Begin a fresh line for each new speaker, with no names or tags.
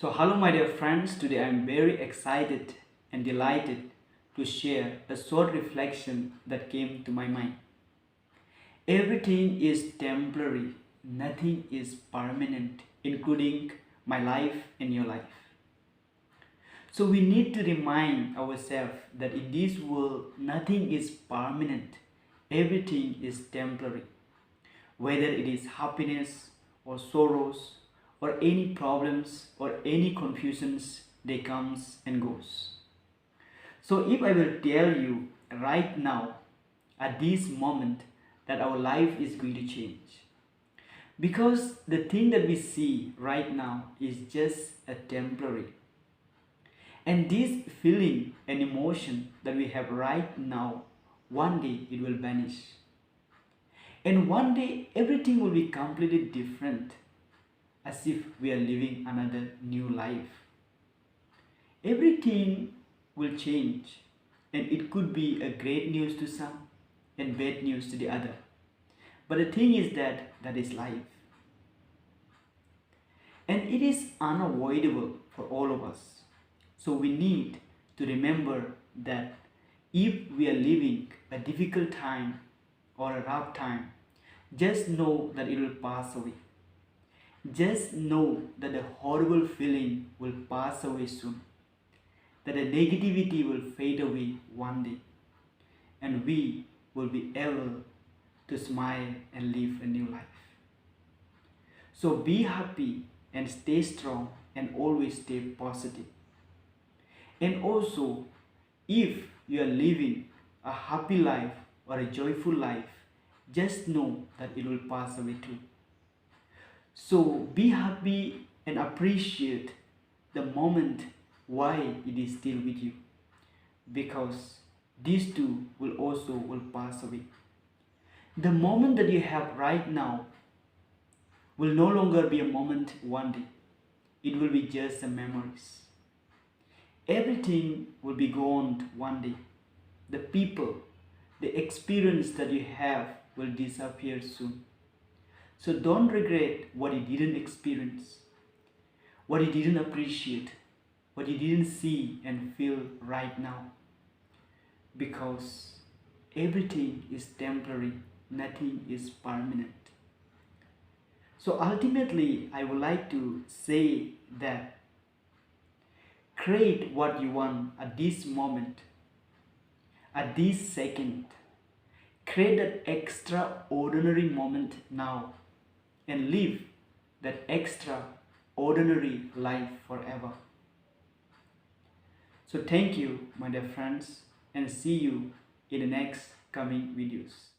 So hello my dear friends, today I am very excited and delighted to share a short reflection that came to my mind. Everything is temporary, nothing is permanent, including my life and your life. So we need to remind ourselves that in this world nothing is permanent, everything is temporary. Whether it is happiness or sorrows or any problems or any confusions, they comes and goes. So if I will tell you right now at this moment that our life is going to change, because the thing that we see right now is just a temporary, and this feeling and emotion that we have right now, one day it will vanish, and one day everything will be completely different, as if we are living another new life. Everything will change, and it could be a great news to some and bad news to the other. But the thing is that that is life, and it is unavoidable for all of us. So we need to remember that if we are living a difficult time or a rough time, just know that it will pass away. Just know that the horrible feeling will pass away soon, that the negativity will fade away one day, and we will be able to smile and live a new life. So be happy and stay strong and always stay positive. And also, if you are living a happy life or a joyful life, just know that it will pass away too. So be happy and appreciate the moment while it is still with you, because these two will pass away. The moment that you have right now will no longer be a moment one day. It will be just a memories. Everything will be gone one day. The people, the experience that you have will disappear soon. So don't regret what you didn't experience, what you didn't appreciate, what you didn't see and feel right now. Because everything is temporary, nothing is permanent. So ultimately, I would like to say that create what you want at this moment, at this second. Create that extraordinary moment now and live that extraordinary life forever. So thank you, my dear friends, and see you in the next coming videos.